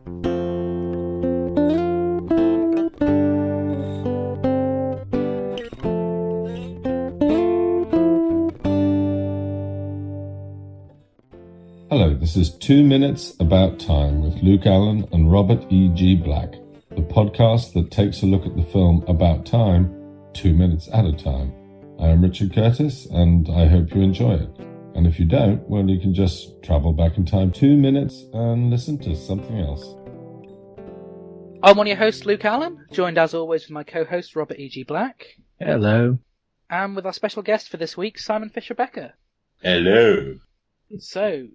Hello, this is 2 Minutes About Time with Luke Allen and Robert E.G. Black, the podcast that takes a look at the film About Time 2 minutes at a time. I am Richard Curtis, and I hope you enjoy it. And if you don't, well, you can just travel back in time 2 minutes and listen to something else. I'm one of your hosts, Luke Allen, joined as always with my co-host, Robert E.G. Black. Hello. And with our special guest for this week, Simon Fisher-Becker. Hello. So,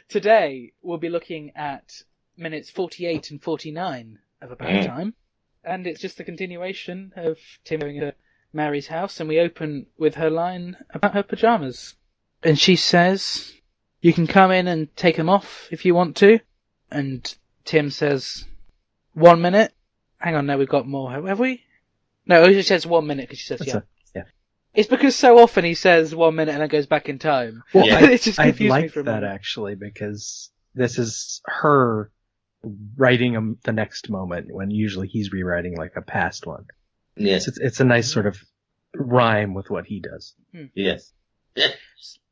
today we'll be looking at minutes 48 and 49 of About Time. And it's just a continuation of Tim going to Mary's house, and we open with her line about her pyjamas. And she says, "You can come in and take them off if you want to." And Tim says, 1 minute. Hang on, no, we've got more, have we? No, she says 1 minute because she says, yeah. It's because so often he says 1 minute and then goes back in time. Well, yeah. It just confused me for a that moment. actually, because this is her writing the next moment when usually he's rewriting like a past one. Yes. It's a nice sort of rhyme with what he does. Yes.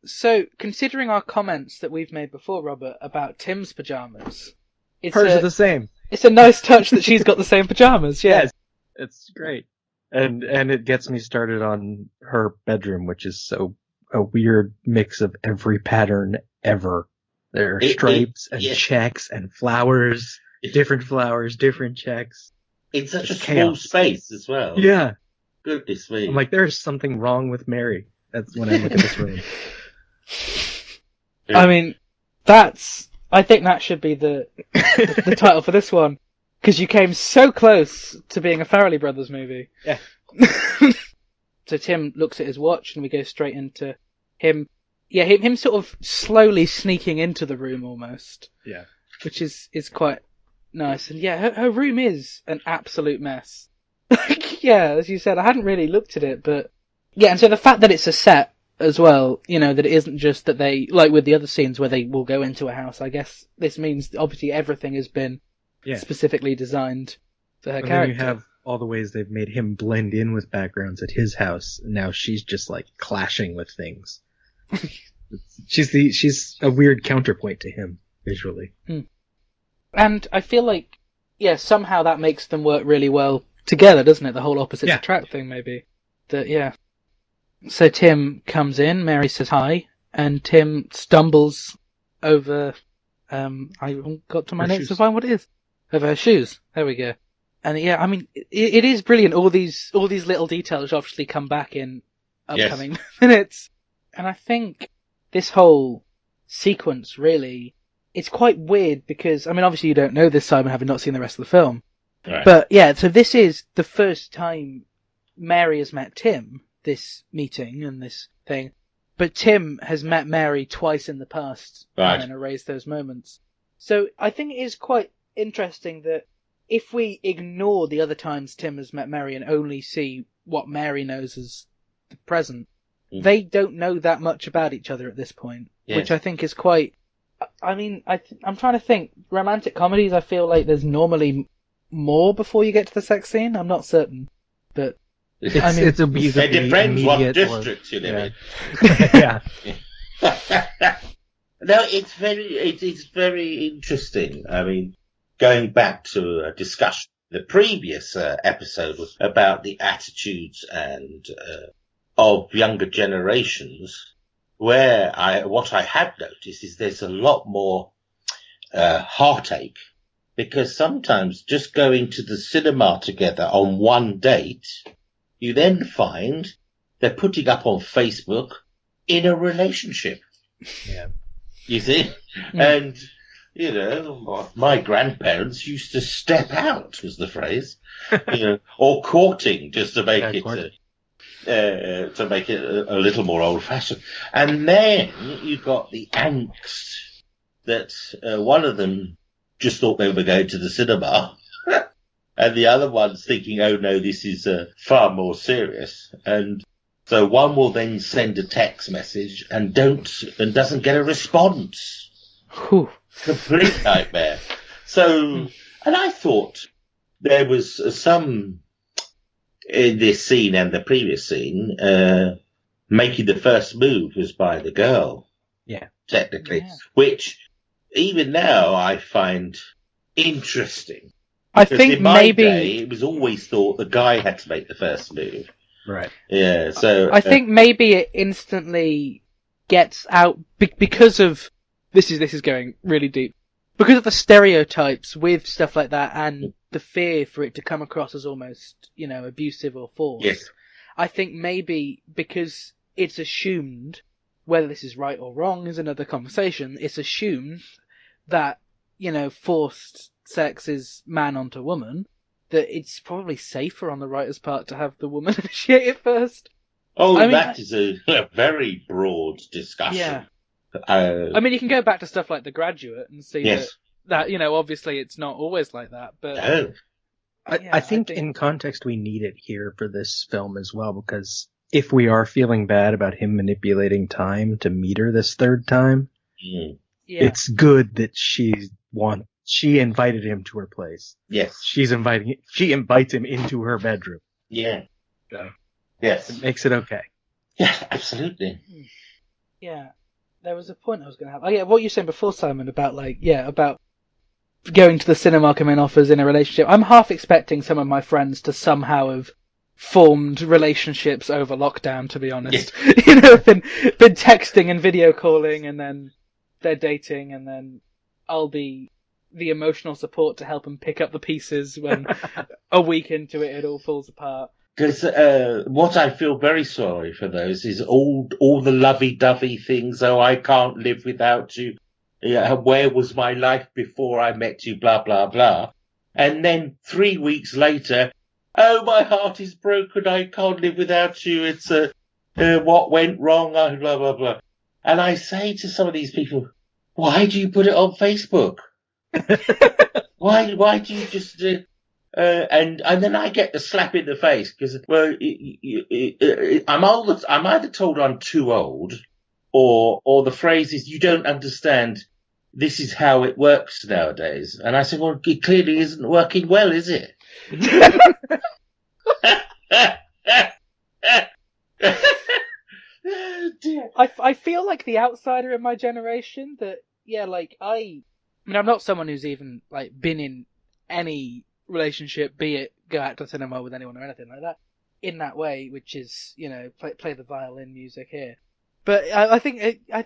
So, considering our comments that we've made before, Robert, about Tim's pyjamas, Hers are the same. It's a nice touch that she's got the same pyjamas, yeah. Yes. It's great. And it gets me started on her bedroom, which is so a weird mix of every pattern ever. There are stripes and checks and flowers, different checks. It's such It's a chaos. small space as well. Yeah. Goodness me. I'm like, there's something wrong with Mary. That's when I look at this room. I mean, I think that should be the title for this one. Because you came so close to being a Farrelly Brothers movie. Yeah. So Tim looks at his watch and we go straight into him. Yeah, him sort of slowly sneaking into the room almost. Yeah. Which is quite nice. And yeah, her room is an absolute mess. Yeah, as you said, I hadn't really looked at it, but yeah, and so the fact that it's a set as well, you know, that it isn't just that they, like with the other scenes where they will go into a house, I guess this means obviously everything has been specifically designed for her character. Then you have all the ways they've made him blend in with backgrounds at his house, and now she's just like clashing with things. She's a weird counterpoint to him visually. And I feel like, yeah, somehow that makes them work really well together, doesn't it? The whole opposites attract thing, maybe. So Tim comes in, Mary says hi, and Tim stumbles over, I got to my notes to find what it is. Over her shoes. There we go. And yeah, I mean, it is brilliant. All these little details obviously come back in upcoming minutes. And I think this whole sequence really, it's quite weird because, I mean, obviously you don't know this, Simon, having not seen the rest of the film. Right. But yeah, so this is the first time Mary has met Tim, this meeting and this thing. But Tim has met Mary twice in the past and then erased those moments. So I think it is quite interesting that if we ignore the other times Tim has met Mary and only see what Mary knows as the present, they don't know that much about each other at this point, which I think is quite... I mean, I'm trying to think. Romantic comedies, I feel like there's normally more before you get to the sex scene. I'm not certain, but... It depends what district you live in. Yeah. No, it's very interesting. I mean, going back to a discussion, the previous episode was about the attitudes and of younger generations, where what I have noticed is there's a lot more heartache, because sometimes just going to the cinema together on one date, you then find they're putting up on Facebook in a relationship. Yeah. You see? And, you know, my grandparents used to step out, was the phrase, you know, or courting, just to make it a little more old-fashioned. And then you got the angst that one of them just thought they were going to the cinema, and the other one's thinking, oh no, this is far more serious. And so one will then send a text message and doesn't get a response. Whew. Complete nightmare. So, and I thought there was some in this scene and the previous scene, making the first move was by the girl. Yeah. Technically. Yeah. Which, even now, I find interesting. I think in my maybe day, it was always thought the guy had to make the first move. Right. Yeah, so... I think maybe it instantly gets out because of... This is going really deep. Because of the stereotypes with stuff like that and the fear for it to come across as almost, abusive or forced. Yes. I think maybe because it's assumed, whether this is right or wrong is another conversation, it's assumed that, forced sex is man onto woman, that it's probably safer on the writer's part to have the woman initiate it first. That is a very broad discussion. Yeah. You can go back to stuff like The Graduate and see that obviously it's not always like that, but... No. I think in context we need it here for this film as well, because if we are feeling bad about him manipulating time to meet her this third time, it's good that she invited him to her place. Yes. She invites him into her bedroom. Yeah. So, yes. It makes it okay. Yeah, absolutely. Yeah. There was a point I was going to have. Oh yeah, what you were saying before, Simon, about about going to the cinema coming off as in a relationship. I'm half expecting some of my friends to somehow have formed relationships over lockdown, to be honest. Yes. been texting and video calling, and then they're dating, and then I'll be the emotional support to help them pick up the pieces when a week into it all falls apart. Because what I feel very sorry for those is all the lovey-dovey things. Oh, I can't live without you. Yeah, where was my life before I met you? Blah blah blah. And then 3 weeks later, oh, my heart is broken. I can't live without you. It's what went wrong? Blah blah blah. And I say to some of these people, why do you put it on Facebook? Why do you just? And then I get the slap in the face because, I'm old. I'm either told I'm too old, or the phrase is you don't understand. This is how it works nowadays. And I said, well, it clearly isn't working well, is it? Oh, dear. I feel like the outsider in my generation. That I'm not someone who's even been in any relationship, be it go out to the cinema with anyone or anything like that, in that way, which is, play the violin music here. But I think I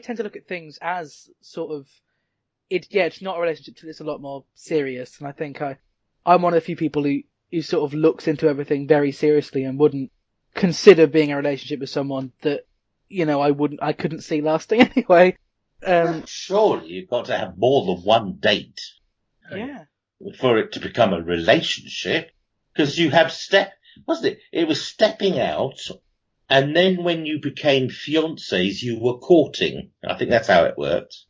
tend to look at things as sort of, it's not a relationship, it's a lot more serious, and I think I'm one of the few people who sort of looks into everything very seriously and wouldn't consider being in a relationship with someone that, I couldn't see lasting anyway. Surely you've got to have more than one date. Yeah. For it to become a relationship, because you have wasn't it? It was stepping out, and then when you became fiancés, you were courting. I think that's how it worked.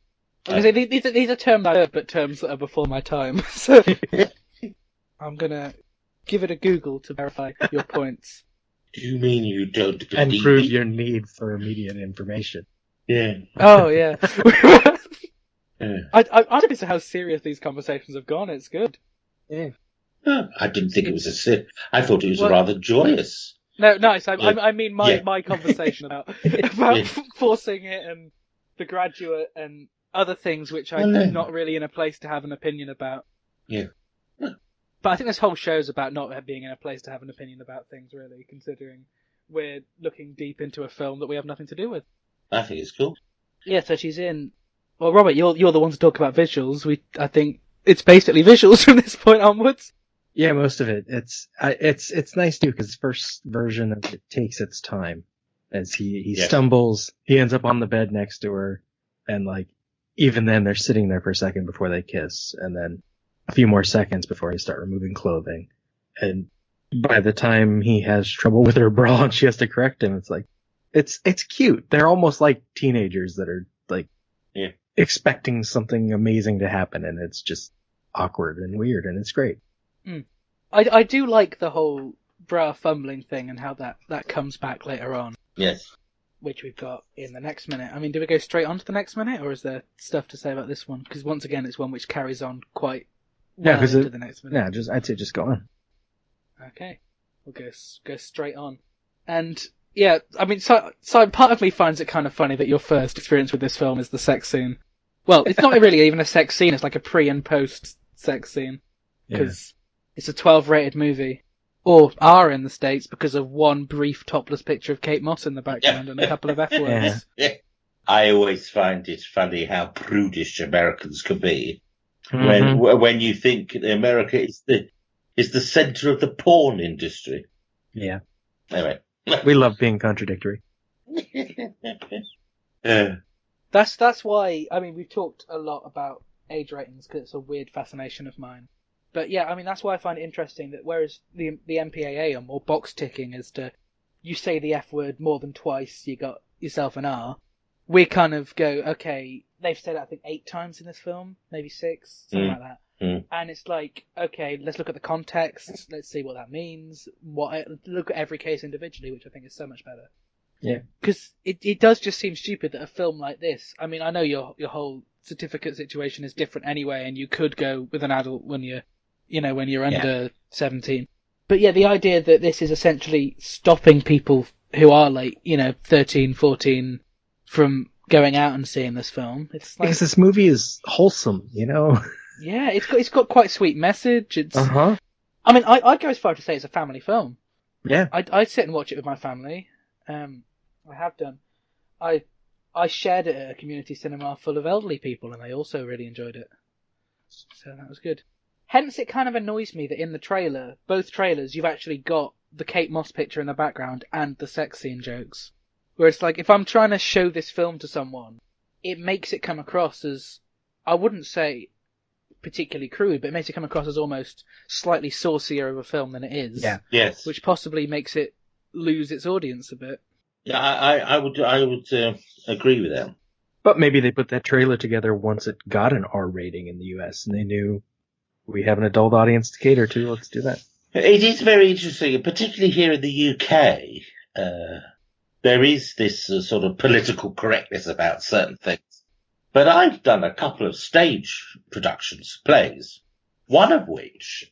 These are terms I heard, but terms that are before my time. So I'm gonna give it a Google to verify your points. Do you mean you don't believe and prove your need for immediate information? Yeah. Oh yeah. Yeah. I'm surprised at how serious these conversations have gone. It's good. Yeah. I didn't think it was I thought it was rather joyous. No, nice. I mean my conversation about forcing it and The Graduate and other things which I'm not really in a place to have an opinion about. Yeah. But I think this whole show's about not being in a place to have an opinion about things, really, considering we're looking deep into a film that we have nothing to do with. I think it's cool. Yeah, so she's in. Well, Robert, you're the one to talk about visuals. I think it's basically visuals from this point onwards. Yeah, most of it. It's nice too because the first version of it takes its time as he stumbles. He ends up on the bed next to her, and even then they're sitting there for a second before they kiss, and then a few more seconds before they start removing clothing. And by the time he has trouble with her bra and she has to correct him, it's cute. They're almost like teenagers that are expecting something amazing to happen, and it's just awkward and weird, and it's great. I do like the whole bra fumbling thing and how that comes back later on. Yes. which we've got in the next minute. I mean, do we go straight on to the next minute, or is there stuff to say about this one? Because once again, it's one which carries on quite well into the next minute. Yeah, I'd say just go on. Okay, we'll go straight on. And yeah, I mean, so part of me finds it kind of funny that your first experience with this film is the sex scene. Well, it's not really even a sex scene; it's like a pre and post sex scene because it's a 12 rated movie. Or are in the States because of one brief topless picture of Kate Moss in the background and a couple of F words. Yeah. I always find it funny how prudish Americans can be when you think America is the center of the porn industry. Yeah. Anyway, we love being contradictory. That's why. I mean, we've talked a lot about age ratings because it's a weird fascination of mine. But yeah, I mean, that's why I find it interesting that whereas the MPAA are more box ticking as to you say the F word more than twice, you got yourself an R, we kind of go, okay, they've said it I think 8 times in this film, maybe 6, something like that. And it's like, okay, let's look at the context, let's see what that means, look at every case individually, which I think is so much better. Yeah. Because it does just seem stupid that a film like this, I mean, I know your whole certificate situation is different anyway, and you could go with an adult when you're under 17. But yeah, the idea that this is essentially stopping people who are like, 13, 14 from going out and seeing this film. It's like, because this movie is wholesome, Yeah, it's got quite a sweet message. It's. Uh-huh. I mean, I'd go as far to say it's a family film. Yeah. I'd sit and watch it with my family. I have done. I shared it at a community cinema full of elderly people, and they also really enjoyed it. So that was good. Hence, it kind of annoys me that in the trailer, both trailers, you've actually got the Kate Moss picture in the background and the sex scene jokes. Where it's like, if I'm trying to show this film to someone, it makes it come across as, I wouldn't say particularly crude, but it makes it come across as almost slightly saucier of a film than it is. Yeah. Yes. Which possibly makes it lose its audience a bit. Yeah, I would agree with that. But maybe they put that trailer together once it got an R rating in the US, and they knew we have an adult audience to cater to. Let's do that. It is very interesting, particularly here in the UK. There is this sort of political correctness about certain things. But I've done a couple of stage productions, plays, one of which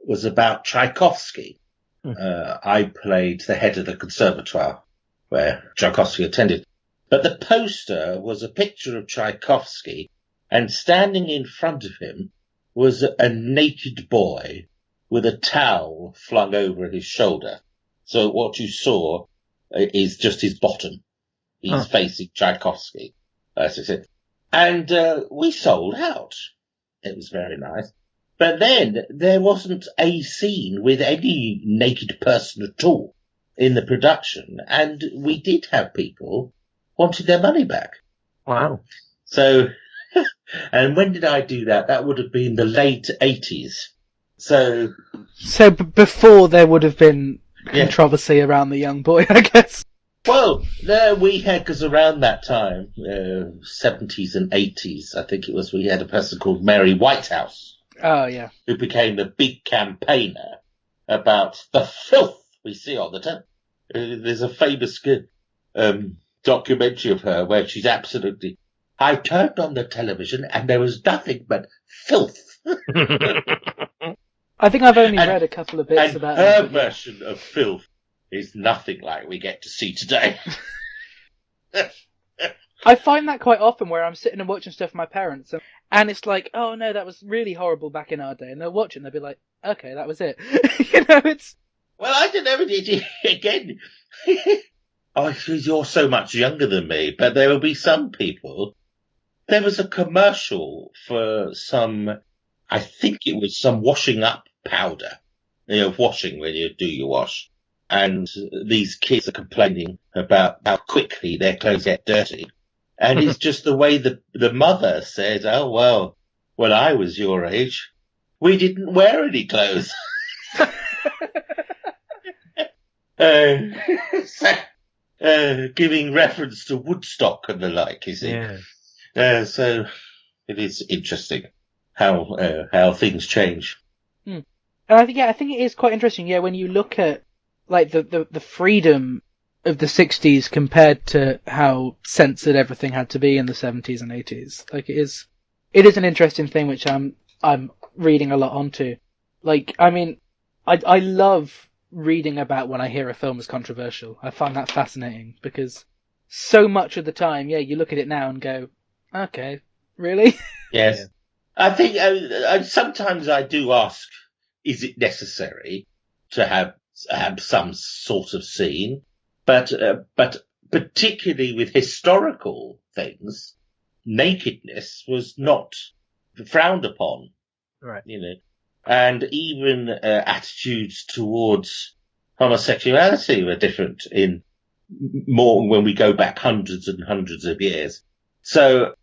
was about Tchaikovsky. I played the head of the conservatoire where Tchaikovsky attended. But the poster was a picture of Tchaikovsky, and standing in front of him was a naked boy with a towel flung over his shoulder. So what you saw is just his bottom. He's facing Tchaikovsky. That's it. And we sold out. It was very nice. But then there wasn't a scene with any naked person at all in the production, and we did have people wanting their money back. Wow. So, and when did I do that? That would have been the late 80s. So before there would have been controversy around the young boy, I guess. Well, there we had, because around that time, 70s and 80s, I think it was, we had a person called Mary Whitehouse. Oh, yeah. Who became the big campaigner about the filth we see on the television. There's a famous documentary of her where she's absolutely, I turned on the television and there was nothing but filth. I think I've only read a couple of bits about her version of filth is nothing like we get to see today. I find that quite often where I'm sitting and watching stuff with my parents, and it's like, oh no, that was really horrible back in our day, and they'll watch it and they'll be like, okay, that was it. It's... Well, I don't know, again, oh, you're so much younger than me, but there will be some people. There was a commercial for some, I think it was some washing up powder, washing when you do your wash. And these kids are complaining about how quickly their clothes get dirty. And it's just the way the mother says, oh, well, when I was your age, we didn't wear any clothes. Giving reference to Woodstock and the like, you see. Yeah. So it is interesting how things change. And I think it is quite interesting, when you look at like the freedom of the 60s compared to how censored everything had to be in the 70s and 80s. Like, it is an interesting thing which I'm reading a lot onto. Like, I mean, I love reading about when I hear a film is controversial. I find that fascinating because so much of the time, you look at it now and go, okay, really? Yes. Yeah. I think sometimes I do ask, is it necessary to have some sort of scene? But particularly with historical things, nakedness was not frowned upon. Right. You know, and even attitudes towards homosexuality were different in more when we go back hundreds and hundreds of years. So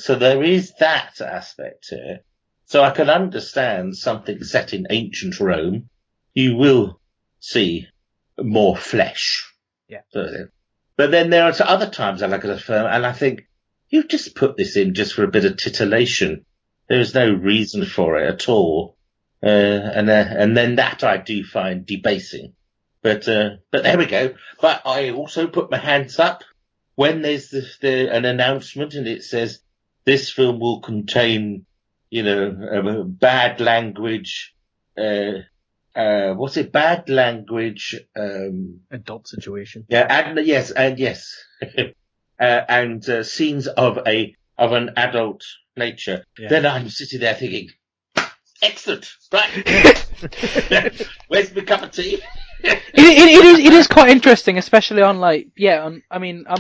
there is that aspect to it. So I can understand something set in ancient Rome. You will see more flesh. Yeah. But then there are other times I look at a film and I think, you've just put this in just for a bit of titillation. There is no reason for it at all. And then that I do find debasing. But there we go. But I also put my hands up when there's an announcement and it says, this film will contain, bad language, what's it? Bad language, adult situation. Yeah, and yes. And scenes of an adult nature. Yeah. Then I'm sitting there thinking, excellent, right? Where's my cup of tea? It is quite interesting, especially on I'm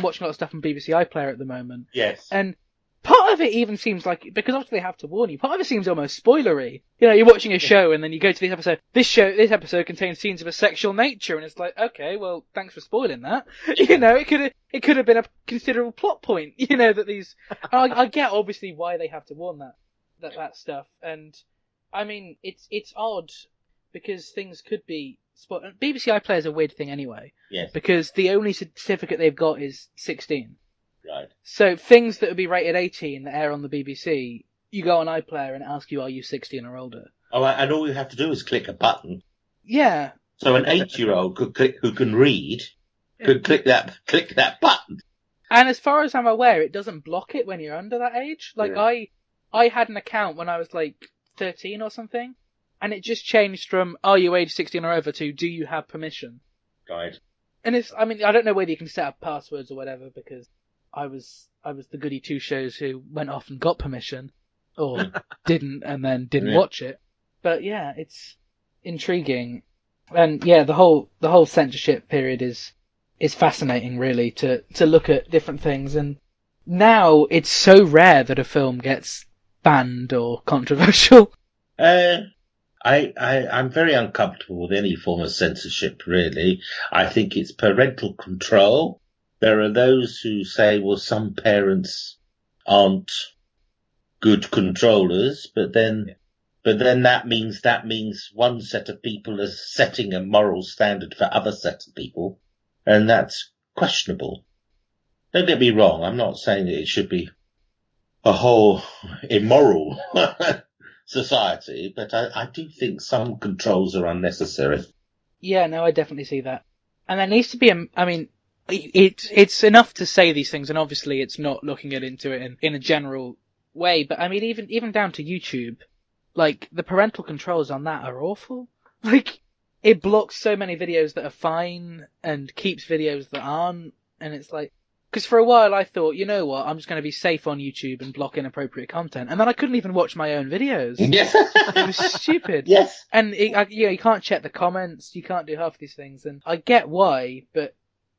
watching a lot of stuff on BBC iPlayer at the moment. Yes. And part of it even seems like, because obviously they have to warn you, part of it seems almost spoilery. You're watching a show and then you go to this episode. This episode contains scenes of a sexual nature, and it's like, okay, well, thanks for spoiling that. It could have been a considerable plot point. That these. I get obviously why they have to warn that stuff, and I mean it's odd because things could be. BBC iPlayer is a weird thing anyway. Yes. Because the only certificate they've got is 16. Right. So things that would be rated 18 that air on the BBC, you go on iPlayer and ask you, are you 16 or older? Oh, and all you have to do is click a button. Yeah. So an 8-year-old who can read could click that button. And as far as I'm aware, it doesn't block it when you're under that age. Like Yeah. I had an account when I was like 13 or something. And it just changed from, are you age 16 or over, to, do you have permission? Right. And I don't know whether you can set up passwords or whatever, because I was the goody two shows who went off and got permission, or didn't, and then didn't watch it. But yeah, it's intriguing. And yeah, the whole censorship period is fascinating, really, to look at different things. And now it's so rare that a film gets banned or controversial. I'm very uncomfortable with any form of censorship, really. I think it's parental control. There are those who say, well, some parents aren't good controllers, but then that means one set of people is setting a moral standard for other sets of people, and that's questionable. Don't get me wrong, I'm not saying that it should be a whole immoral society, but I do think some controls are unnecessary. Yeah, no, I definitely see that. And there needs to be it's enough to say these things, and obviously it's not looking into it in a general way, but I mean, even down to YouTube, like, the parental controls on that are awful. Like, it blocks so many videos that are fine, and keeps videos that aren't, and it's like, because for a while I thought, you know what, I'm just going to be safe on YouTube and block inappropriate content, and then I couldn't even watch my own videos. Yes. It was stupid. Yes. And you can't check the comments, you can't do half these things, and I get why,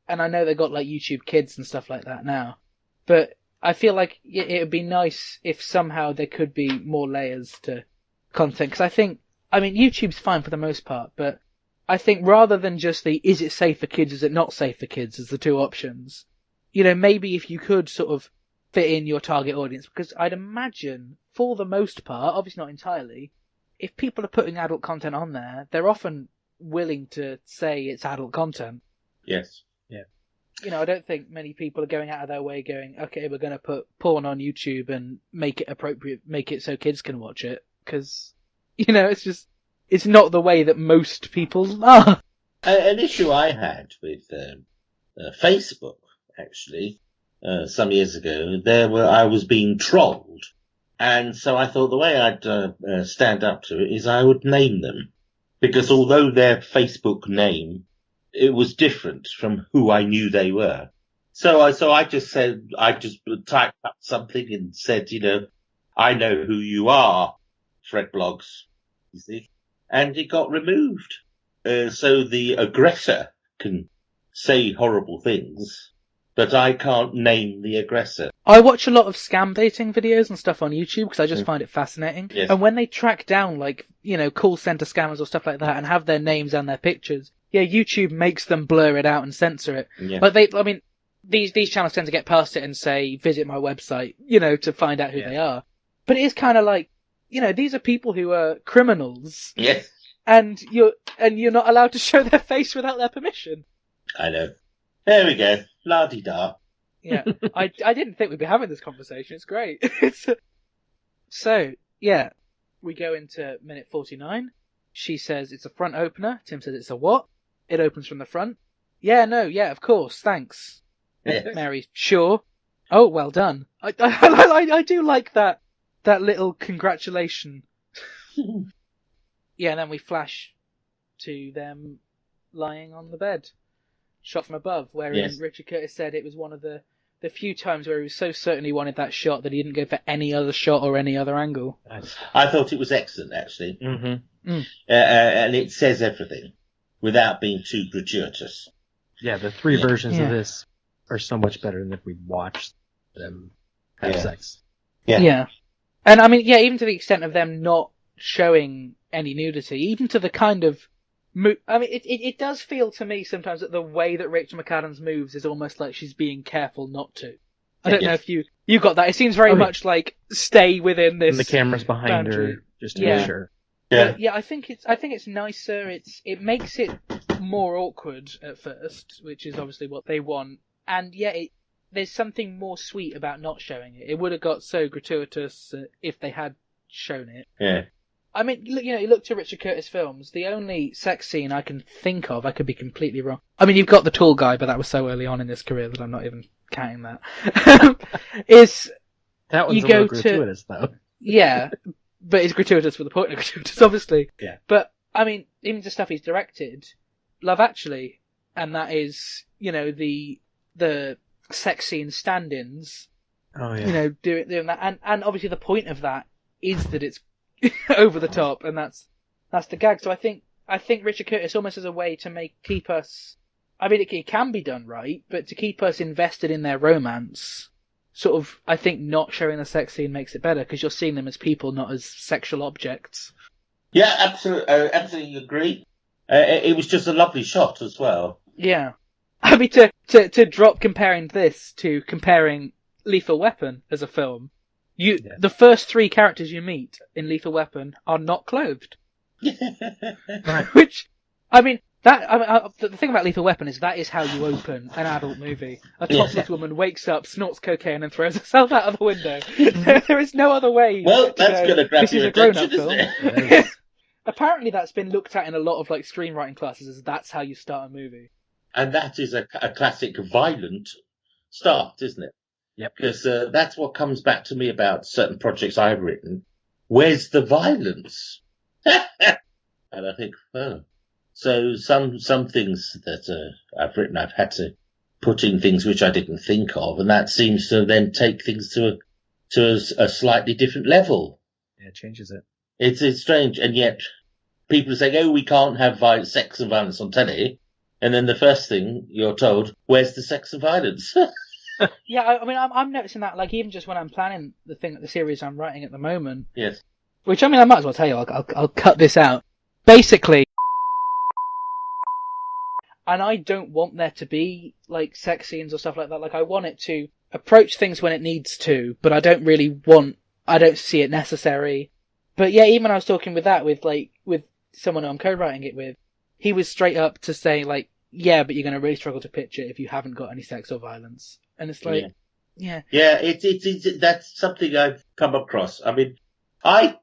and I know they've got like YouTube Kids and stuff like that now, but I feel like it would be nice if somehow there could be more layers to content, because YouTube's fine for the most part, but I think rather than just is it safe for kids, is it not safe for kids, as the two options, maybe if you could sort of fit in your target audience, because I'd imagine, for the most part, obviously not entirely, if people are putting adult content on there, they're often willing to say it's adult content. Yes. Yeah. I don't think many people are going out of their way going, okay, we're going to put porn on YouTube and make it appropriate, make it so kids can watch it, because, it's not the way that most people are. An issue I had with Facebook, actually, some years ago, I was being trolled. And so I thought the way I'd stand up to it is I would name them. Because although their Facebook name, it was different from who I knew they were. So I just typed up something and said, I know who you are, Fred Blogs, you see. And it got removed. So the aggressor can say horrible things, but I can't name the aggressor. I watch a lot of scam baiting videos and stuff on YouTube because I just find it fascinating. Yes. And when they track down, call center scammers or stuff like that and have their names and their pictures, YouTube makes them blur it out and censor it. Yeah. But these channels tend to get past it and say, visit my website, to find out who they are. But it is kind of like, these are people who are criminals. Yes. And you're not allowed to show their face without their permission. I know. There we go. La-di-da. Yeah. I didn't think we'd be having this conversation. It's great. So, yeah. We go into minute 49. She says it's a front opener. Tim says it's a what? It opens from the front. Yeah, of course. Thanks. Yes. Mary, sure. Oh, well done. I do like that little congratulation. Yeah, and then we flash to them lying on the bed, shot from above, wherein Richard Curtis said it was one of the few times where he was so certain he wanted that shot that he didn't go for any other shot or any other angle. I thought it was excellent, actually. Mm-hmm. And it says everything without being too gratuitous. Yeah, the three versions of this are so much better than if we watched them have sex. Yeah. And even to the extent of them not showing any nudity, even to the kind of it does feel to me sometimes that the way that Rachel McAdams moves is almost like she's being careful not to. I don't know if you got that. It seems very much like stay within this. And the camera's behind boundary. Her just to be sure. Yeah, I think it's nicer. It makes it more awkward at first, which is obviously what they want. And there's something more sweet about not showing it. It would have got so gratuitous if they had shown it. Yeah. You look to Richard Curtis films, the only sex scene I can think of, I could be completely wrong. You've got the tall guy, but that was so early on in his career that I'm not even counting that. That one's a little gratuitous, though. Yeah, but it's gratuitous for the point of gratuitous, obviously. Yeah. But, even the stuff he's directed, Love Actually, and that is, the sex scene stand-ins. Oh, yeah. Doing that. And obviously the point of that is that it's over the top, and that's the gag. So I think Richard Curtis almost as a way to keep us. It can be done right, but to keep us invested in their romance, sort of, I think not showing the sex scene makes it better because you're seeing them as people, not as sexual objects. Yeah, absolutely agree. It was just a lovely shot as well. Yeah, to drop comparing this to comparing Lethal Weapon as a film. The first three characters you meet in Lethal Weapon are not clothed. Right. Which, the thing about Lethal Weapon is that is how you open an adult movie. A topless woman wakes up, snorts cocaine, and throws herself out of the window. There is no other way. Well, that's going to grab your attention, isn't it? Apparently that's been looked at in a lot of screenwriting classes as that's how you start a movie. And that is a classic violent start, isn't it? Yep. Because that's what comes back to me about certain projects I've written. Where's the violence? And I think, so some things that I've written, I've had to put in things which I didn't think of, and that seems to then take things to a slightly different level. Yeah, it changes it. It's strange, and yet people are saying, we can't have sex and violence on telly, and then the first thing you're told, where's the sex and violence? Yeah, I'm noticing that, even just when I'm planning the series I'm writing at the moment. Yes. Which, I might as well tell you, I'll cut this out. Basically, and I don't want there to be, sex scenes or stuff like that. I want it to approach things when it needs to, but I don't see it necessary. But yeah, even when I was talking with someone who I'm co-writing it with, he was straight up to say, yeah, but you're going to really struggle to pitch it if you haven't got any sex or violence. And it's yeah. Yeah, it's that's something I've come across. I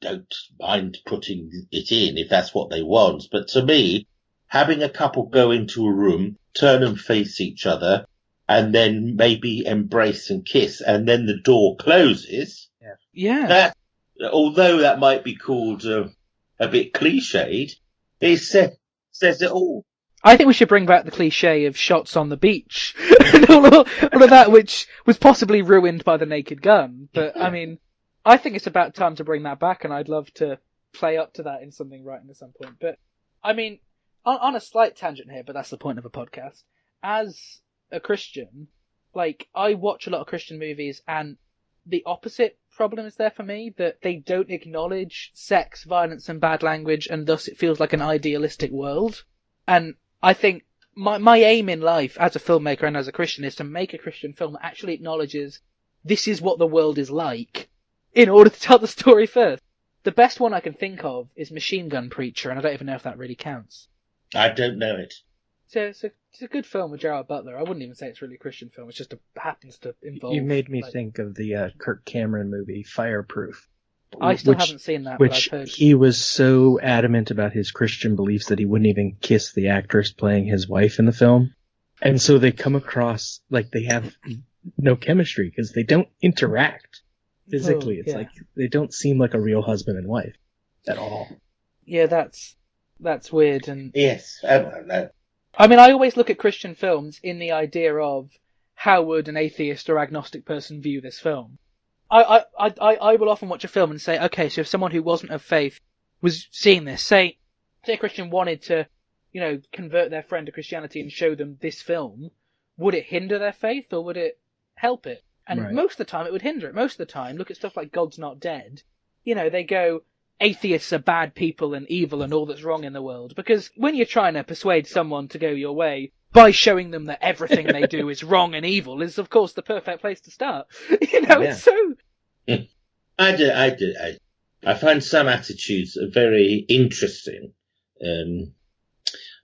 don't mind putting it in if that's what they want, but to me, having a couple go into a room turn and face each other, and then maybe embrace and kiss, and then the door closes. Yeah. That, although that might be called a bit cliched, it says it all. I think we should bring back the cliche of shots on the beach and all of that, which was possibly ruined by the Naked Gun. But I mean, I think it's about time to bring that back, and I'd love to play up to that in something writing at some point. But I mean, on a slight tangent here, but that's the point of a podcast. As a Christian, like, I watch a lot of Christian movies, and the opposite problem is there for me, that they don't acknowledge sex, violence, and bad language, and thus it feels like an idealistic world. And I think my aim in life as a filmmaker and as a Christian is to make a Christian film that actually acknowledges this is what the world is like in order to tell the story first. The best one I can think of is Machine Gun Preacher, and I don't even know if that really counts. I don't know it. So it's a good film with Gerard Butler. I wouldn't even say it's really a Christian film. It's just happens to involve... You made me think of the Kirk Cameron movie, Fireproof. I still haven't seen that, but I've heard... He was so adamant about his Christian beliefs that he wouldn't even kiss the actress playing his wife in the film. And so they come across like they have no chemistry because they don't interact physically. It's like they don't seem like a real husband and wife at all. Yeah, that's weird. And yes, I mean, I always look at Christian films in the idea of how would an atheist or agnostic person view this film. I will often watch a film and say, okay, so if someone who wasn't of faith was seeing this, say a Christian wanted to, convert their friend to Christianity and show them this film, would it hinder their faith or would it help it? And most of the time it would hinder it. Most of the time, look at stuff like God's Not Dead. They go, atheists are bad people and evil and all that's wrong in the world. Because when you're trying to persuade someone to go your way by showing them that everything they do is wrong and evil is, of course, the perfect place to start. It's so... I find some attitudes very interesting.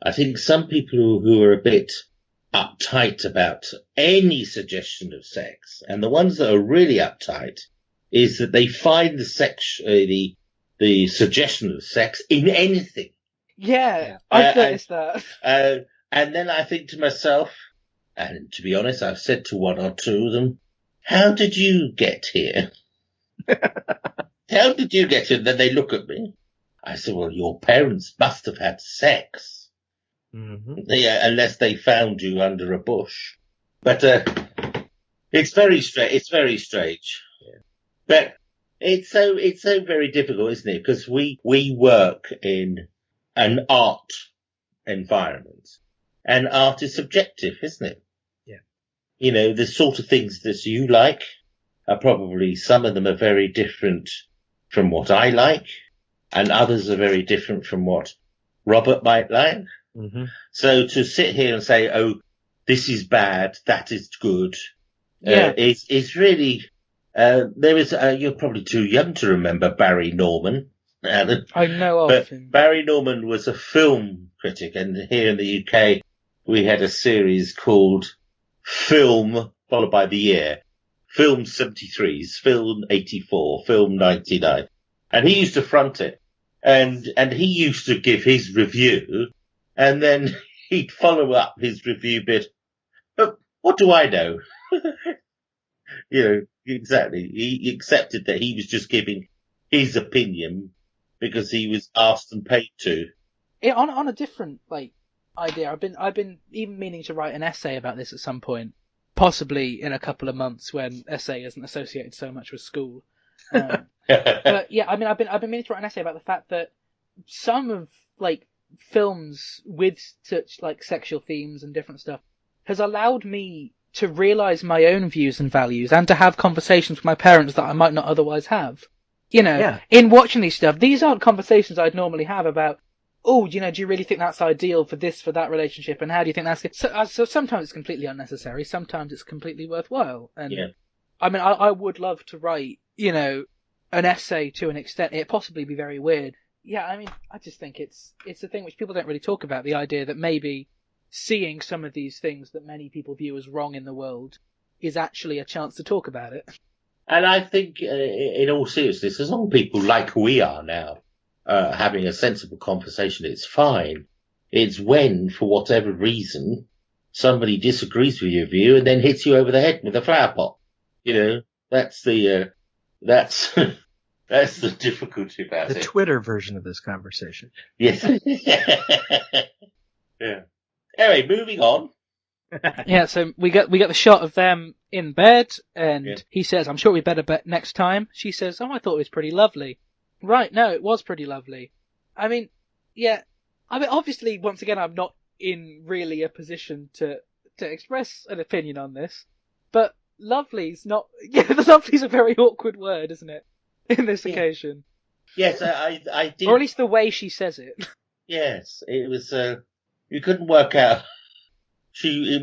I think some people who are a bit uptight about any suggestion of sex, and the ones that are really uptight, is that they find the suggestion of sex in anything. Yeah, I've noticed that. And then I think to myself, and to be honest, I've said to one or two of them, how did you get here? How did you get here? Then they look at me. I said, well, your parents must have had sex. Mm-hmm. Yeah, unless they found you under a bush. But it's very strange. It's very strange. Yeah. But it's so very difficult, isn't it? Because we work in an art environment, and art is subjective, isn't it? Yeah. The sort of things that you like are probably, some of them are very different from what I like, and others are very different from what Robert might like. Mm-hmm. So to sit here and say, oh, this is bad, that is good, is really, there is, you're probably too young to remember Barry Norman. I know of him. Barry Norman was a film critic, and here in the UK, we had a series called Film, followed by the year. Film 73s, Film 84, Film 99. And he used to front it. And he used to give his review, and then he'd follow up his review bit. But what do I know? Exactly. He accepted that he was just giving his opinion because he was asked and paid to. On a different idea, I've been even meaning to write an essay about this at some point, possibly in a couple of months when essay isn't associated so much with school. But yeah, I mean, I've been meaning to write an essay about the fact that some of films with such sexual themes and different stuff has allowed me to realize my own views and values and to have conversations with my parents that I might not otherwise have. In watching these stuff, these aren't conversations I'd normally have about, oh, do you really think that's ideal for that relationship, and how do you think that's good? So sometimes it's completely unnecessary, sometimes it's completely worthwhile. And I mean, I would love to write, an essay to an extent. It'd possibly be very weird. Yeah, I mean, I just think it's a thing which people don't really talk about, the idea that maybe seeing some of these things that many people view as wrong in the world is actually a chance to talk about it. And I think, in all seriousness, as long as people like we are now, having a sensible conversation, it's fine. It's when, for whatever reason, somebody disagrees with your view and then hits you over the head with a flower pot. That's the difficulty about it. The Twitter version of this conversation. Yes. Yeah. Anyway, moving on. Yeah, so we get the shot of them in bed, and he says, "I'm sure we better bet next time." She says, "Oh, I thought it was pretty lovely." Right, no, it was pretty lovely. I mean, yeah. I mean, obviously, once again, I'm not in really a position to express an opinion on this, but lovely's not. Yeah, the lovely's a very awkward word, isn't it? In this occasion. Yes, I did. Or at least the way she says it. Yes, it was. You couldn't work out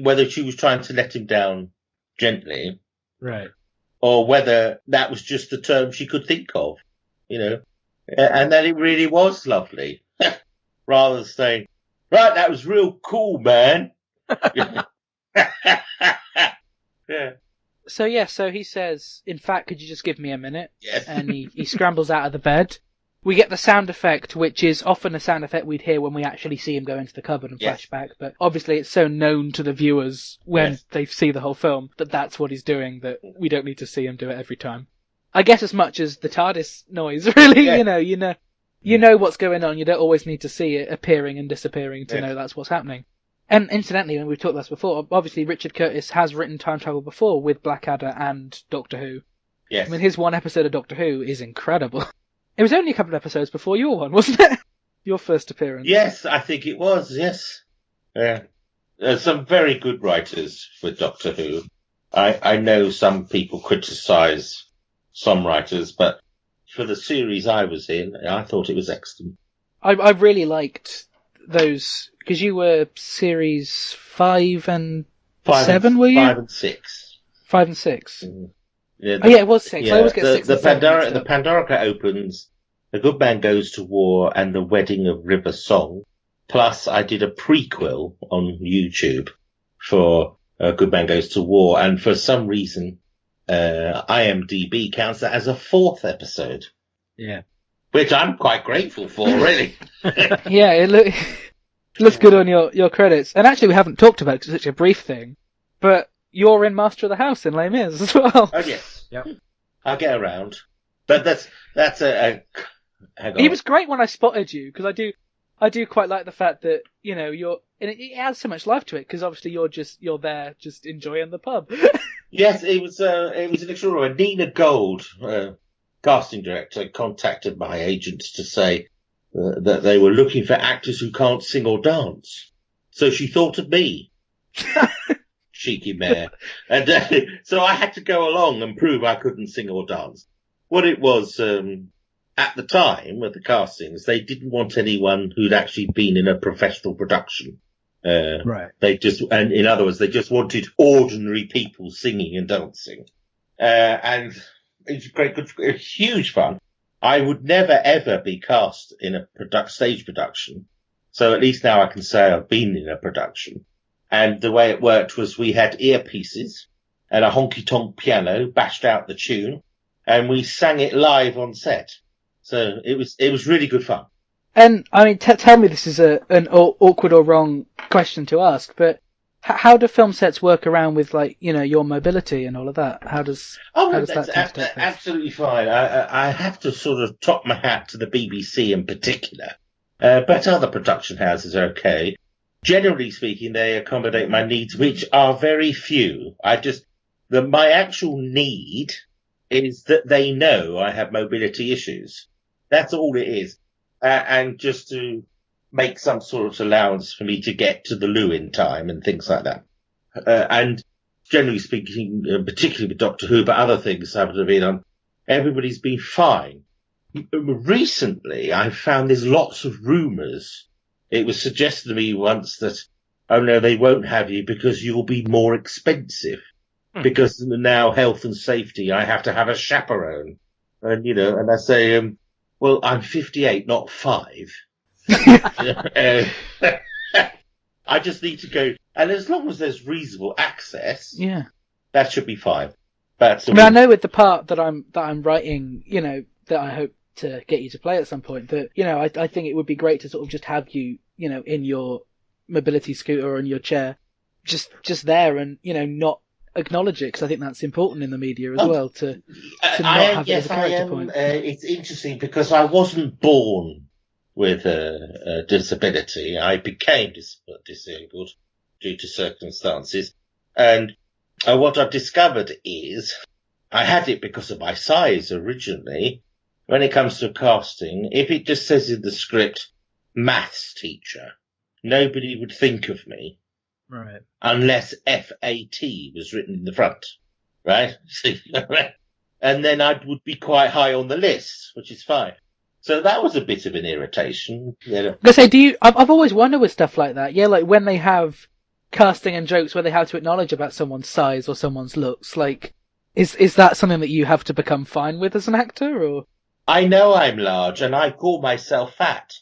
whether she was trying to let him down gently, right, or whether that was just the term she could think of, and that it really was lovely, rather than saying, "Right, that was real cool, man." Yeah. So he says, "In fact, could you just give me a minute?" Yes. And he scrambles out of the bed. We get the sound effect, which is often a sound effect we'd hear when we actually see him go into the cupboard and flashback, but obviously it's so known to the viewers when they see the whole film that that's what he's doing, that we don't need to see him do it every time. I guess as much as the TARDIS noise, really, you know what's going on. You don't always need to see it appearing and disappearing to know that's what's happening. And incidentally, when we've talked about this before, obviously Richard Curtis has written time travel before with Blackadder and Doctor Who. Yes. I mean, his one episode of Doctor Who is incredible. It was only a couple of episodes before your one, wasn't it? Your first appearance. Yes, I think it was, yes. Yeah. There's some very good writers for Doctor Who. I know some people criticise some writers, but for the series I was in, I thought it was excellent. I really liked those, because you were series 5 and 7, were you? 5 and 6. 5 and 6. Mm-hmm. Yeah, it was 6. Yeah, I always get 6 and 7. The Pandorica opens, The Good Man Goes to War and The Wedding of River Song. Plus, I did a prequel on YouTube for Good Man Goes to War, and for some reason, IMDb counts that as a 4th episode. Yeah. Which I'm quite grateful for, really. Yeah, it looks good on your credits. And actually, we haven't talked about it because it's such a brief thing, but you're in Master of the House in Les Mis as well. Oh, yes. Yep. I'll get around. But that's a hang on. He was great when I spotted you, because I do quite like the fact that, you're, and it adds so much life to it, because obviously you're there just enjoying the pub. Yes, it was an extraordinary. Nina Gold, casting director, contacted my agent to say that they were looking for actors who can't sing or dance. So she thought of me. Cheeky mare. And so I had to go along and prove I couldn't sing or dance. What it was, at the time with the castings, they didn't want anyone who'd actually been in a professional production. Right. And in other words, they just wanted ordinary people singing and dancing. And it's great, good, huge fun. I would never ever be cast in a stage production. So at least now I can say I've been in a production. And the way it worked was we had earpieces and a honky-tonk piano, bashed out the tune, and we sang it live on set. So it was really good fun. And, I mean, tell me this is an awkward or wrong question to ask, but how do film sets work around with, your mobility and all of that? How does that tend to take place? Absolutely fine. I have to sort of top my hat to the BBC in particular. But other production houses are okay. Generally speaking, they accommodate my needs, which are very few. My actual need is that they know I have mobility issues. That's all it is. And just to make some sort of allowance for me to get to the loo in time and things like that. And generally speaking, particularly with Doctor Who, but other things I've been on, everybody's been fine. Recently, I've found there's lots of rumours. It was suggested to me once that, oh no, they won't have you because you'll be more expensive. Because now health and safety, I have to have a chaperone. And, and I say, well, I'm 58, not 5. I just need to go. And as long as there's reasonable access, that should be fine. But I know with the part that I'm writing, that I hope to get you to play at some point, that, I think it would be great to sort of just have you, in your mobility scooter or in your chair, just there and, not acknowledge it, because I think that's important in the media as well, to not have it as a character point. It's interesting because I wasn't born with a disability. I became disabled due to circumstances. And what I've discovered is I had it because of my size originally. When it comes to casting, if it just says in the script, maths teacher, nobody would think of me. Right. Unless FAT was written in the front. Right? And then I would be quite high on the list, which is fine. So that was a bit of an irritation. I've always wondered with stuff like that. Yeah, like when they have casting and jokes where they have to acknowledge about someone's size or someone's looks, like, is that something that you have to become fine with as an actor, or? I know I'm large and I call myself fat.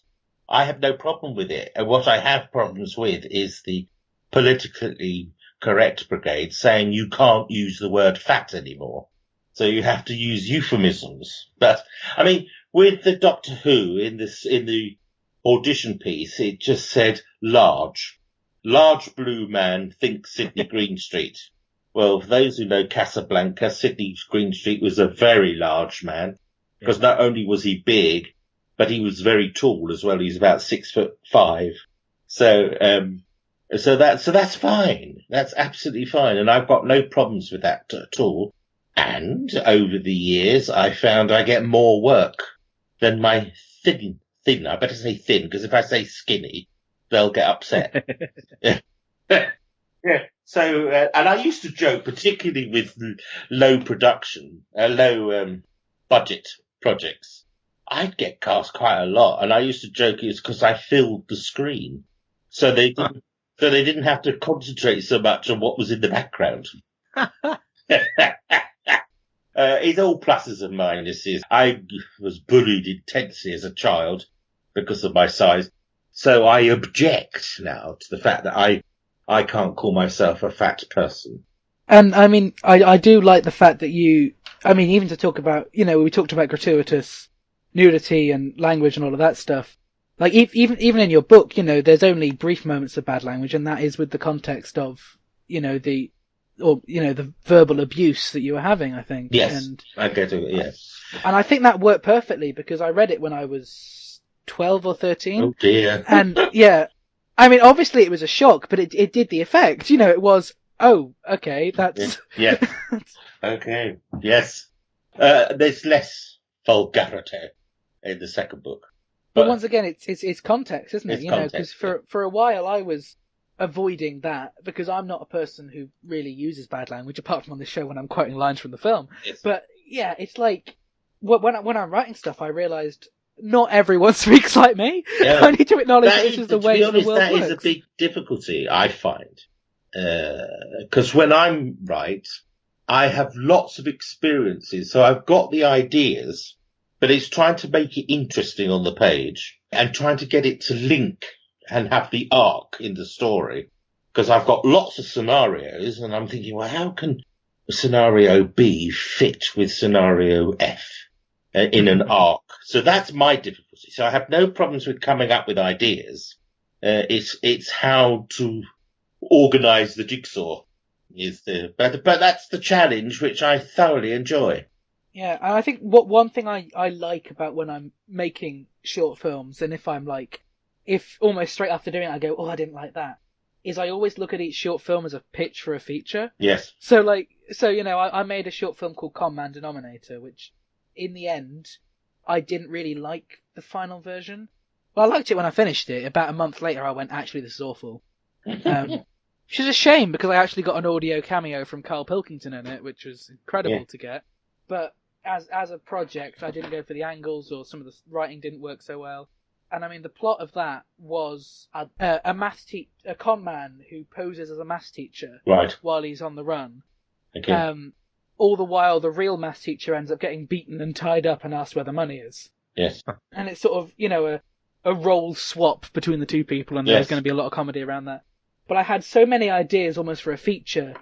I have no problem with it. And what I have problems with is the politically correct brigade saying you can't use the word fat anymore. So you have to use euphemisms. But, I mean, with the Doctor Who in the audition piece, it just said large. Large blue man thinks Sydney Greenstreet. Well, for those who know Casablanca, Sydney Greenstreet was a very large man. Because not only was he big, but he was very tall as well. He's about 6'5". So that's fine. That's absolutely fine. And I've got no problems with that at all. And over the years, I found I get more work than my thin. I better say thin, because if I say skinny, they'll get upset. Yeah. So, and I used to joke, particularly with low budget projects, I'd get cast quite a lot. And I used to joke it's because I filled the screen. So they didn't have to concentrate so much on what was in the background. It's all pluses and minuses. I was bullied intensely as a child because of my size. So I object now to the fact that I can't call myself a fat person. And I mean, I do like the fact that even to talk about, we talked about gratuitous nudity and language and all of that stuff. Like, even in your book, there's only brief moments of bad language, and that is with the context of, the verbal abuse that you were having, I think. Yes, and, I get it, yes. And I think that worked perfectly, because I read it when I was 12 or 13. Oh dear. And, yeah, I mean, obviously it was a shock, but it did the effect. It was, oh, okay, that's... Yeah. Okay, yes. There's less vulgarity in the second book. But once again, it's context, isn't it? Because for a while I was avoiding that, because I'm not a person who really uses bad language, apart from on this show when I'm quoting lines from the film. Yes. But yeah, it's like when I'm writing stuff, I realised not everyone speaks like me. Yeah. I need to acknowledge that this is the way the world works. That is a big difficulty, I find. Because when I'm I have lots of experiences, so I've got the ideas, but it's trying to make it interesting on the page and trying to get it to link and have the arc in the story. Because I've got lots of scenarios and I'm thinking, well, how can scenario B fit with scenario F in an arc? So that's my difficulty. So I have no problems with coming up with ideas. It's how to organize the jigsaw but that's the challenge, which I thoroughly enjoy. Yeah, and I think one thing I like about when I'm making short films, and if almost straight after doing it I go, oh, I didn't like that, is I always look at each short film as a pitch for a feature. Yes. So I made a short film called Common Denominator, which in the end I didn't really like the final version. Well, I liked it when I finished it. About a month later I went, actually, this is awful. Which is a shame, because I actually got an audio cameo from Carl Pilkington in it, which was incredible to get. But as a project, I didn't go for the angles, or some of the writing didn't work so well. And I mean, the plot of that was a con man who poses as a maths teacher while he's on the run. Okay. All the while, the real maths teacher ends up getting beaten and tied up and asked where the money is. Yes. And it's sort of, a role swap between the two people, and there's going to be a lot of comedy around that. But I had so many ideas almost for a feature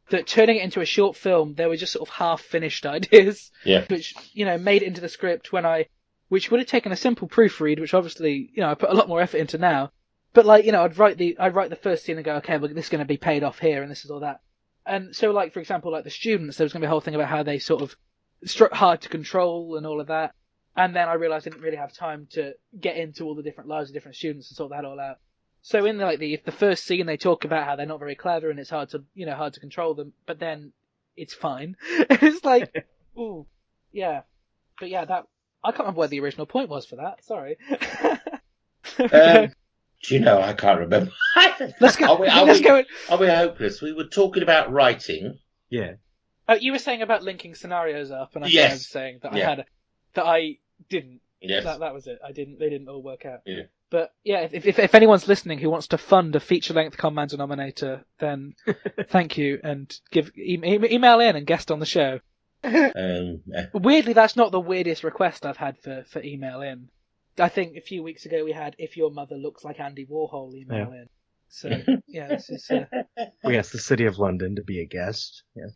that turning it into a short film, there were just sort of half-finished ideas, which, made it into the script which would have taken a simple proofread, which obviously, I put a lot more effort into now. But like, you know, I'd write the first scene and go, okay, well, this is going to be paid off here, and this is all that. And so, like, for example, like the students, there was going to be a whole thing about how they sort of struck hard to control and all of that. And then I realised I didn't really have time to get into all the different lives of different students and sort that all out. So in the first scene, they talk about how they're not very clever and it's hard to control them, but then it's fine. It's like, ooh, yeah. But yeah, I can't remember what the original point was for that. Sorry. Do you know, I can't remember. Let's go. Are we hopeless? We were talking about writing. Yeah. You were saying about linking scenarios up, and I was saying that I didn't. Yes. That was it. They didn't all work out. Yeah. But yeah, if anyone's listening who wants to fund a feature-length common denominator, then thank you, and email in and guest on the show. Weirdly, that's not the weirdest request I've had for email in. I think a few weeks ago we had "If Your Mother Looks Like Andy Warhol" email in. So yeah, this is. We asked the City of London to be a guest. Yeah.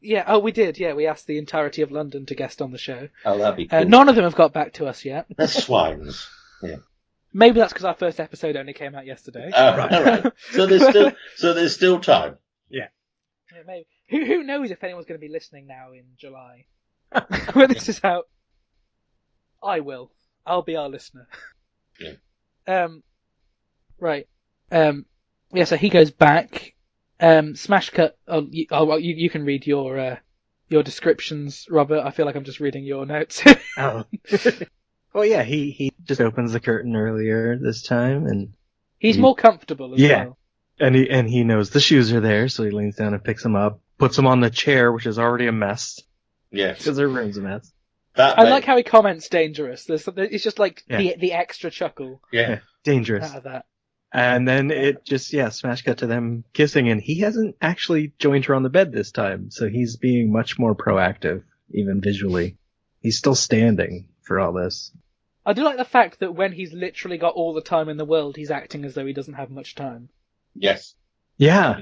Yeah. Oh, we did. Yeah, we asked the entirety of London to guest on the show. Oh, that'd be cool. None of them have got back to us yet. They're swines. Yeah. Maybe that's because our first episode only came out yesterday. Oh, right. All right. So there's still time. Yeah. Yeah, maybe. Who knows if anyone's going to be listening now in July when this is out? I will. I'll be our listener. Yeah. Right. Yeah. So he goes back. Smash cut. You can read your descriptions, Robert. I feel like I'm just reading your notes. Oh. Well, yeah. He just opens the curtain earlier this time, and he's more comfortable as well. And he knows the shoes are there, so he leans down and picks them up, puts them on the chair, which is already a mess. Yeah. Because their room's a mess. I like how he comments dangerous. It's just like the extra chuckle. Yeah. Dangerous. Out of that. And then it just, smash cut to them kissing, and he hasn't actually joined her on the bed this time, so he's being much more proactive, even visually. He's still standing for all this. I do like the fact that when he's literally got all the time in the world, he's acting as though he doesn't have much time. Yes. Yeah.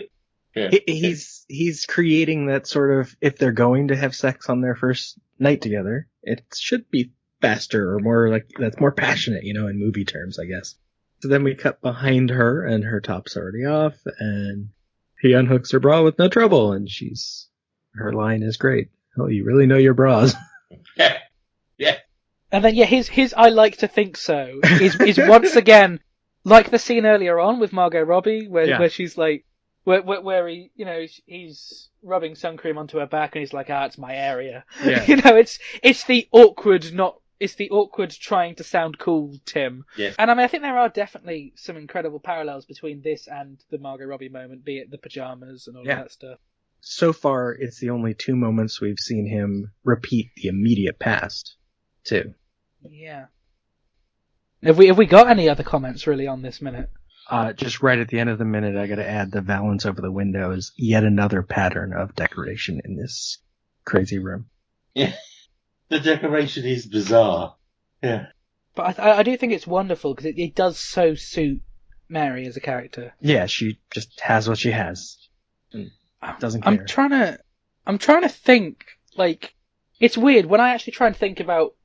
Yeah. He's creating that sort of, if they're going to have sex on their first night together, it should be faster or more like, that's more passionate, in movie terms, I guess. So then we cut behind her and her top's already off and he unhooks her bra with no trouble and her line is great. Oh, you really know your bras. Yeah. Yeah. And then his I like to think so is once again like the scene earlier on with Margot Robbie where she's like where he he's rubbing sun cream onto her back and he's like, it's my area. Yeah. It's the awkward trying to sound cool Tim. Yes. And I think there are definitely some incredible parallels between this and the Margot Robbie moment, be it the pajamas and all that stuff. So far, it's the only 2 moments we've seen him repeat the immediate past, too. Yeah. Have we got any other comments really on this minute? Just right at the end of the minute, I gotta add the valance over the window is yet another pattern of decoration in this crazy room. Yeah. The decoration is bizarre. Yeah. But I do think it's wonderful because it does so suit Mary as a character. Yeah, she just has what she has. Doesn't care. I'm trying to think, like, it's weird when I actually try and think about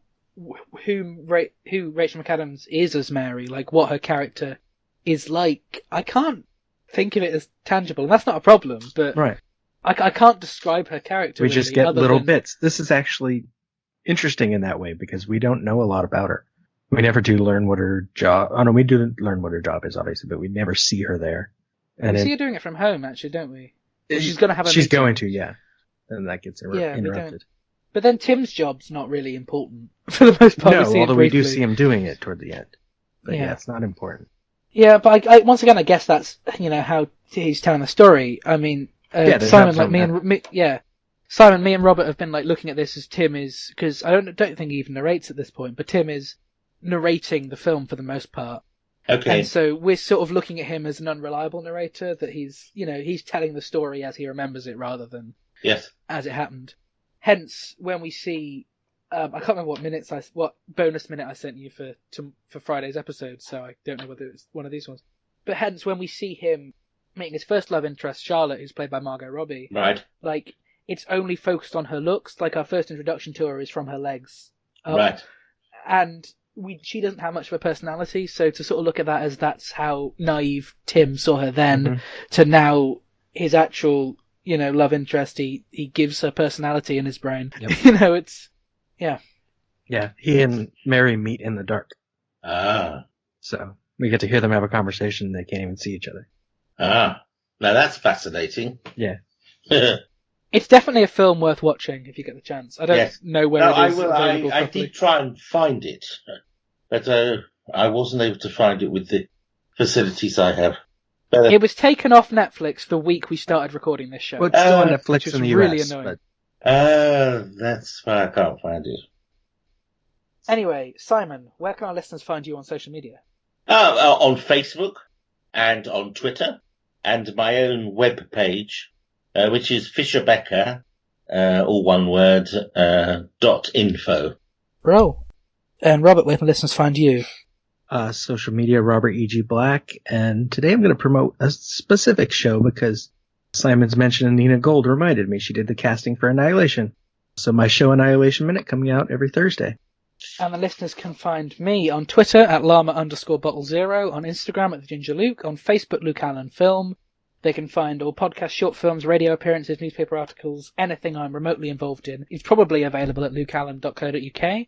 who Rachel McAdams is as Mary, like what her character is like. I can't think of it as tangible, and that's not a problem, but right. I can't describe her character. We just get little bits. This is actually interesting in that way because we don't know a lot about her. We never do learn what her job. Oh no, we do learn what her job is, obviously, but we never see her there. And we see her doing it from home, actually, don't we? She's going to have. She's going to, yeah, and that gets interrupted. But then Tim's job's not really important for the most part. No, although we do see him doing it toward the end. But yeah, it's not important. Yeah, but I once again, I guess that's how he's telling the story. I mean, Simon, me and Robert have been like looking at this as Tim is, because I don't think he even narrates at this point, but Tim is narrating the film for the most part. Okay. And so we're sort of looking at him as an unreliable narrator, that he's telling the story as he remembers it rather than as it happened. Hence, when we see, I can't remember what bonus minute I sent you for Friday's episode, so I don't know whether it's one of these ones. But hence, when we see him meeting his first love interest, Charlotte, who's played by Margot Robbie, right? Like, it's only focused on her looks. Like, our first introduction to her is from her legs up. Right. And she doesn't have much of a personality, so to sort of look at that as that's how naive Tim saw her then, to now his actual, love interest, he gives her personality in his brain. Yep. It's, yeah. Yeah, he and Mary meet in the dark. Ah. So we get to hear them have a conversation and they can't even see each other. Ah. Now that's fascinating. Yeah. It's definitely a film worth watching if you get the chance. I don't know where it is available. I did try and find it, but I wasn't able to find it with the facilities I have. But, it was taken off Netflix the week we started recording this show. Well, it's still on Netflix in the US. Really annoying. That's why I can't find it. Anyway, Simon, where can our listeners find you on social media? On Facebook and on Twitter and my own web page, which is Fisher-Becker, all one word, .info. Bro. And Robert, where can listeners find you? Social media, Robert E.G. Black, and today I'm going to promote a specific show because Simon's mention of Nina Gold reminded me she did the casting for Annihilation. So my show Annihilation Minute coming out every Thursday. And the listeners can find me on Twitter at llama_bottle0, on Instagram at the Ginger Luke, on Facebook Luke Allen Film. They can find all podcasts, short films, radio appearances, newspaper articles, anything I'm remotely involved in. It's probably available at lukeallen.co.uk.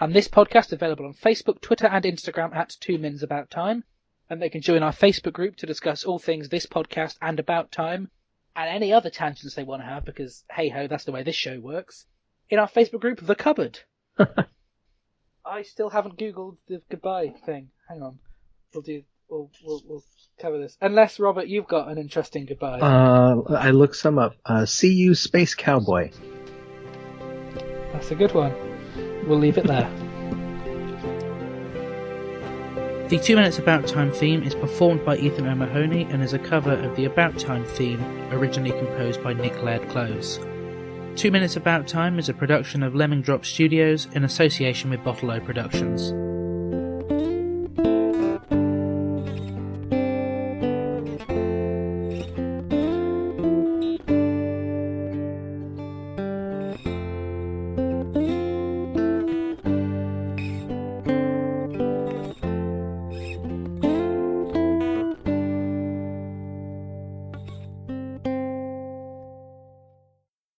And this podcast available on Facebook, Twitter and Instagram at 2 Mins About Time. And they can join our Facebook group to discuss all things this podcast and About Time, and any other tangents they want to have, because hey-ho, that's the way this show works, in our Facebook group, The Cupboard. I still haven't Googled the goodbye thing. Hang on. We'll cover this. Unless, Robert, you've got an interesting goodbye. I looked some up. See you, Space Cowboy. That's a good one. We'll leave it there. The 2 Minutes About Time theme is performed by Ethan O'Mahony and is a cover of the About Time theme, originally composed by Nick Laird-Close. 2 Minutes About Time is a production of Lemming Drop Studios in association with Bottle-O Productions.